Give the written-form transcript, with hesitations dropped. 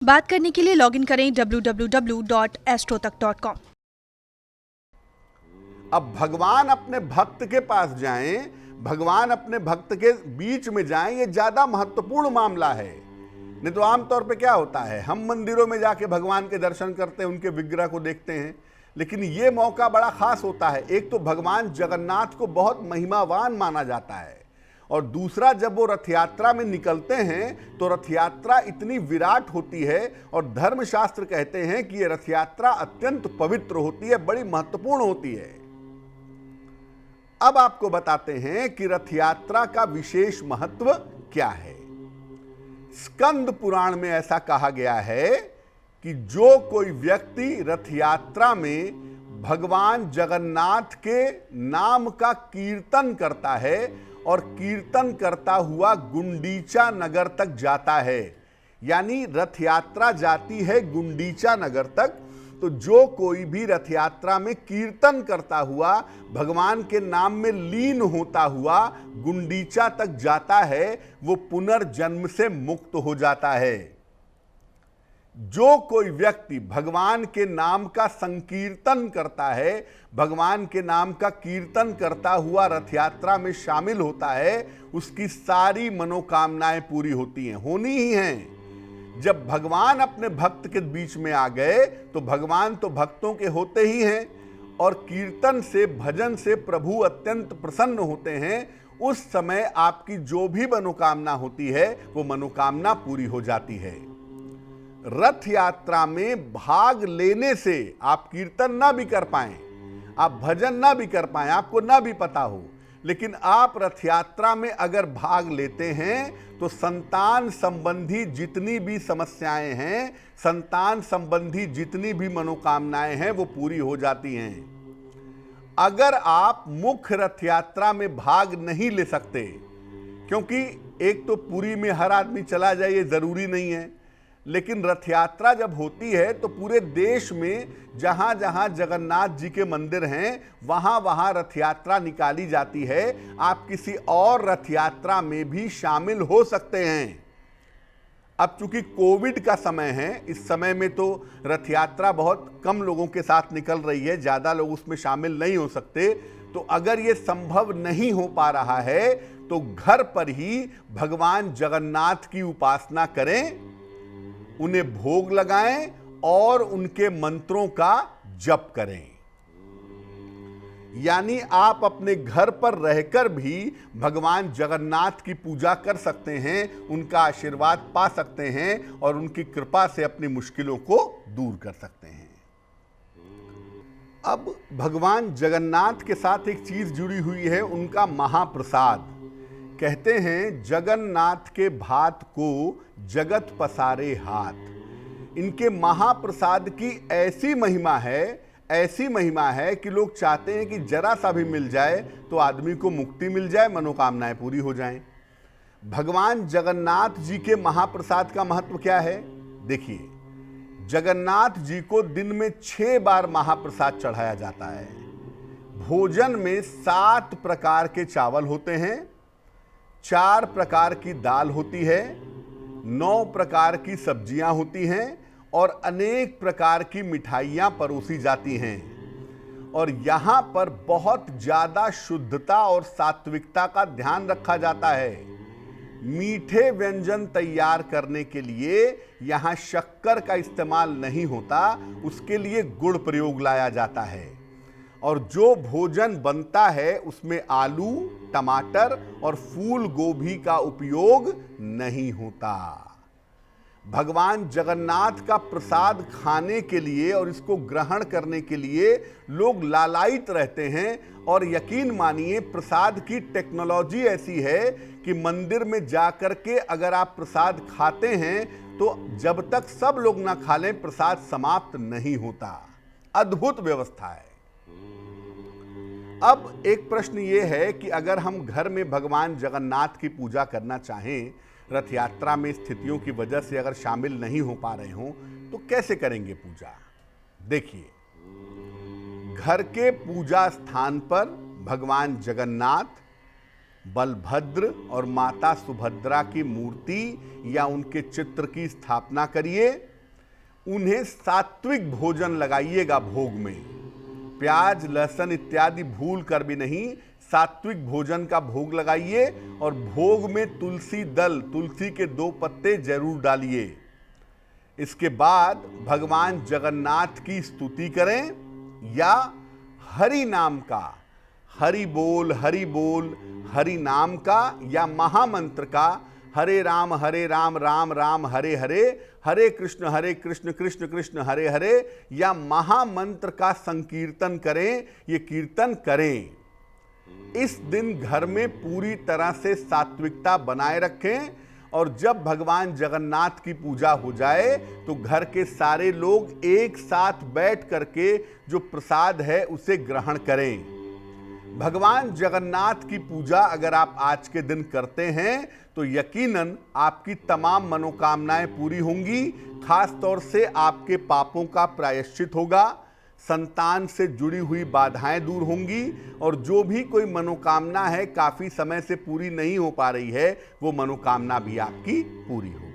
बात करने के लिए लॉगिन करें www.astrotak.com। अब भगवान अपने भक्त के पास जाएं, भगवान अपने भक्त के बीच में जाएं, ये ज्यादा महत्वपूर्ण मामला है। नहीं तो आमतौर पे क्या होता है, हम मंदिरों में जाके भगवान के दर्शन करते हैं, उनके विग्रह को देखते हैं, लेकिन ये मौका बड़ा खास होता है। एक तो भगवान जगन्नाथ को बहुत महिमावान माना जाता है, और दूसरा जब वो रथ यात्रा में निकलते हैं तो रथ यात्रा इतनी विराट होती है, और धर्मशास्त्र कहते हैं कि ये रथ यात्रा अत्यंत पवित्र होती है, बड़ी महत्वपूर्ण होती है। अब आपको बताते हैं कि रथ यात्रा का विशेष महत्व क्या है। स्कंद पुराण में ऐसा कहा गया है कि जो कोई व्यक्ति रथ यात्रा में भगवान जगन्नाथ के नाम का कीर्तन करता है और कीर्तन करता हुआ गुंडीचा नगर तक जाता है, यानी रथ यात्रा जाती है गुंडीचा नगर तक, तो जो कोई भी रथ यात्रा में कीर्तन करता हुआ भगवान के नाम में लीन होता हुआ गुंडीचा तक जाता है, वो पुनर्जन्म से मुक्त हो जाता है। जो कोई व्यक्ति भगवान के नाम का संकीर्तन करता है, भगवान के नाम का कीर्तन करता हुआ रथ यात्रा में शामिल होता है, उसकी सारी मनोकामनाएं पूरी होती हैं, होनी ही हैं। जब भगवान अपने भक्त के बीच में आ गए तो भगवान तो भक्तों के होते ही हैं, और कीर्तन से भजन से प्रभु अत्यंत प्रसन्न होते हैं। उस समय आपकी जो भी मनोकामना होती है वो मनोकामना पूरी हो जाती है। रथ यात्रा में भाग लेने से आप कीर्तन ना भी कर पाएं, आप भजन ना भी कर पाएं, आपको ना भी पता हो, लेकिन आप रथ यात्रा में अगर भाग लेते हैं तो संतान संबंधी जितनी भी समस्याएं हैं, संतान संबंधी जितनी भी मनोकामनाएं हैं, वो पूरी हो जाती हैं। अगर आप मुख्य रथ यात्रा में भाग नहीं ले सकते, क्योंकि एक तो पुरी में हर आदमी चला जाए ये जरूरी नहीं है, लेकिन रथ यात्रा जब होती है तो पूरे देश में जहां जहां जगन्नाथ जी के मंदिर हैं वहां वहां रथ यात्रा निकाली जाती है। आप किसी और रथ यात्रा में भी शामिल हो सकते हैं। अब चूंकि कोविड का समय है, इस समय में तो रथ यात्रा बहुत कम लोगों के साथ निकल रही है, ज्यादा लोग उसमें शामिल नहीं हो सकते। तो अगर ये संभव नहीं हो पा रहा है तो घर पर ही भगवान जगन्नाथ की उपासना करें, उन्हें भोग लगाएं और उनके मंत्रों का जप करें। यानी आप अपने घर पर रहकर भी भगवान जगन्नाथ की पूजा कर सकते हैं, उनका आशीर्वाद पा सकते हैं और उनकी कृपा से अपनी मुश्किलों को दूर कर सकते हैं। अब भगवान जगन्नाथ के साथ एक चीज जुड़ी हुई है, उनका महाप्रसाद। कहते हैं जगन्नाथ के भात को जगत पसारे हाथ। इनके महाप्रसाद की ऐसी महिमा है कि लोग चाहते हैं कि जरा सा भी मिल जाए तो आदमी को मुक्ति मिल जाए, मनोकामनाएं पूरी हो जाएं। भगवान जगन्नाथ जी के महाप्रसाद का महत्व क्या है? देखिए, जगन्नाथ जी को दिन में 6 बार महाप्रसाद चढ़ाया जाता है। भोजन में 7 प्रकार के चावल होते हैं, 4 प्रकार की दाल होती है, 9 प्रकार की सब्जियां होती हैं और अनेक प्रकार की मिठाइयां परोसी जाती हैं। और यहां पर बहुत ज्यादा शुद्धता और सात्विकता का ध्यान रखा जाता है। मीठे व्यंजन तैयार करने के लिए यहां शक्कर का इस्तेमाल नहीं होता, उसके लिए गुड़ प्रयोग लाया जाता है। और जो भोजन बनता है उसमें आलू, टमाटर और फूल गोभी का उपयोग नहीं होता। भगवान जगन्नाथ का प्रसाद खाने के लिए और इसको ग्रहण करने के लिए लोग लालायित रहते हैं। और यकीन मानिए, प्रसाद की टेक्नोलॉजी ऐसी है कि मंदिर में जाकर के अगर आप प्रसाद खाते हैं तो जब तक सब लोग ना खा लें प्रसाद समाप्त नहीं होता। अद्भुत व्यवस्था है। अब एक प्रश्न ये है कि अगर हम घर में भगवान जगन्नाथ की पूजा करना चाहें, रथ यात्रा में स्थितियों की वजह से अगर शामिल नहीं हो पा रहे हों, तो कैसे करेंगे पूजा? देखिए, घर के पूजा स्थान पर भगवान जगन्नाथ, बलभद्र और माता सुभद्रा की मूर्ति या उनके चित्र की स्थापना करिए। उन्हें सात्विक भोजन लगाइएगा भोग में। प्याज लहसुन इत्यादि भूल कर भी नहीं, सात्विक भोजन का भोग लगाइए और भोग में तुलसी दल, तुलसी के 2 पत्ते जरूर डालिए। इसके बाद भगवान जगन्नाथ की स्तुति करें या हरि नाम का, हरि बोल हरि नाम का या महामंत्र का हरे राम राम राम हरे हरे, हरे कृष्ण कृष्ण कृष्ण हरे हरे या महामंत्र का संकीर्तन करें। ये कीर्तन करें। इस दिन घर में पूरी तरह से सात्विकता बनाए रखें और जब भगवान जगन्नाथ की पूजा हो जाए तो घर के सारे लोग एक साथ बैठ करके जो प्रसाद है उसे ग्रहण करें। भगवान जगन्नाथ की पूजा अगर आप आज के दिन करते हैं तो यकीनन आपकी तमाम मनोकामनाएं पूरी होंगी। खास तौर से आपके पापों का प्रायश्चित होगा, संतान से जुड़ी हुई बाधाएं दूर होंगी और जो भी कोई मनोकामना है काफी समय से पूरी नहीं हो पा रही है वो मनोकामना भी आपकी पूरी होगी।